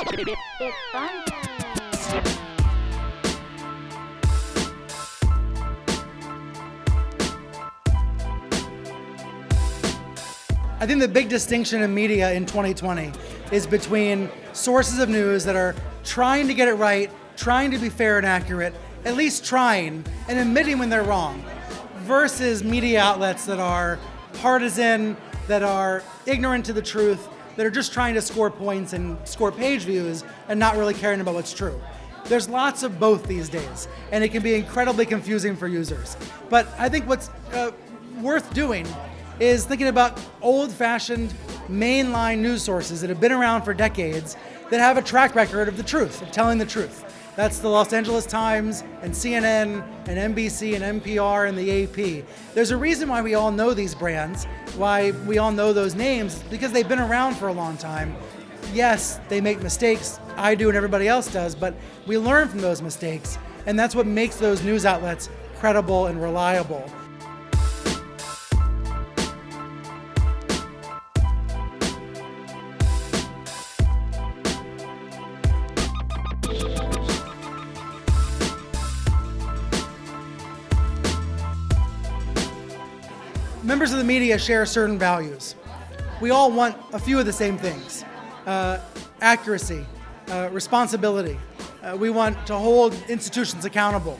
It's fun. I think the big distinction in media in 2020 is between sources of news that are trying to get it right, trying to be fair and accurate, at least trying, and admitting when they're wrong, versus media outlets that are partisan, that are ignorant to the truth, that are just trying to score points and score page views and not really caring about what's true. There's lots of both these days, and it can be incredibly confusing for users. But I think what's worth doing is thinking about old-fashioned mainline news sources that have been around for decades that have a track record of the truth, of telling the truth. That's the Los Angeles Times and CNN and NBC and NPR and the AP. There's a reason why we all know these brands, why we all know those names, because they've been around for a long time. Yes, they make mistakes, I do and everybody else does, but we learn from those mistakes, and that's what makes those news outlets credible and reliable. Members of the media share certain values. We all want a few of the same things. Accuracy, responsibility. We want to hold institutions accountable.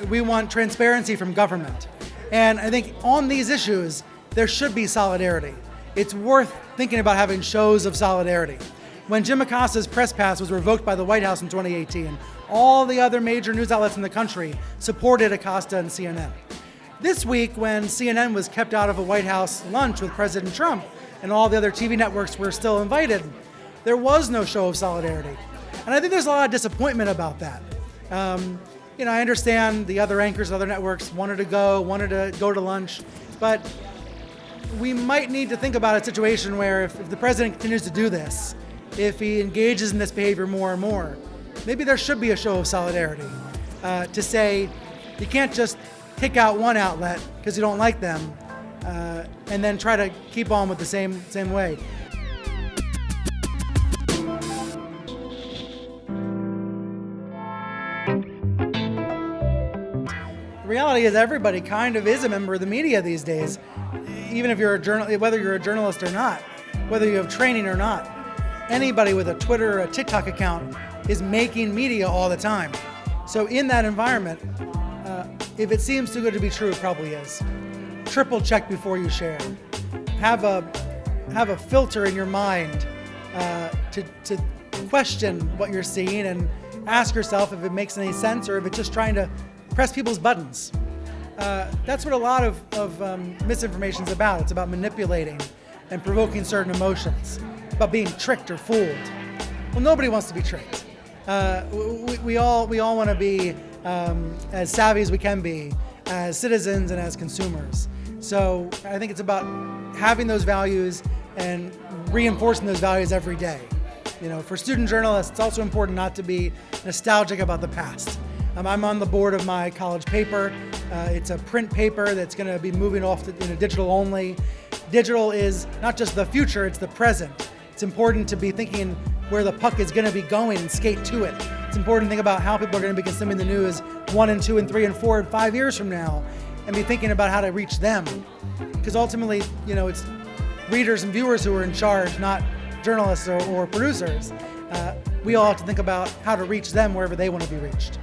We want transparency from government. And I think on these issues, there should be solidarity. It's worth thinking about having shows of solidarity. When Jim Acosta's press pass was revoked by the White House in 2018, all the other major news outlets in the country supported Acosta and CNN. This week, when CNN was kept out of a White House lunch with President Trump and all the other TV networks were still invited, there was no show of solidarity. And I think there's a lot of disappointment about that. I understand the other anchors, other networks wanted to go to lunch, but we might need to think about a situation where if the president continues to do this, if he engages in this behavior more and more, maybe there should be a show of solidarity to say you can't just kick out one outlet because you don't like them, and then try to keep on with the same way. The reality is everybody kind of is a member of the media these days, even if you're whether you're a journalist or not, whether you have training or not. Anybody with a Twitter or a TikTok account is making media all the time. So in that environment, if it seems too good to be true, it probably is. Triple check before you share. Have a filter in your mind to question what you're seeing and ask yourself if it makes any sense or if it's just trying to press people's buttons. That's what a lot of misinformation is about. It's about manipulating and provoking certain emotions, about being tricked or fooled. Well, nobody wants to be tricked. We all want to be as savvy as we can be as citizens and as consumers. So I think it's about having those values and reinforcing those values every day. For student journalists, it's also important not to be nostalgic about the past. I'm on the board of my college paper. It's a print paper that's going to be moving off into digital only. Digital is not just the future, it's the present. It's important to be thinking where the puck is going to be going and skate to it. It's important to think about how people are going to be consuming the news 1 and 2 and 3 and 4 and 5 years from now and be thinking about how to reach them. Because ultimately, it's readers and viewers who are in charge, not journalists or producers. We all have to think about how to reach them wherever they want to be reached.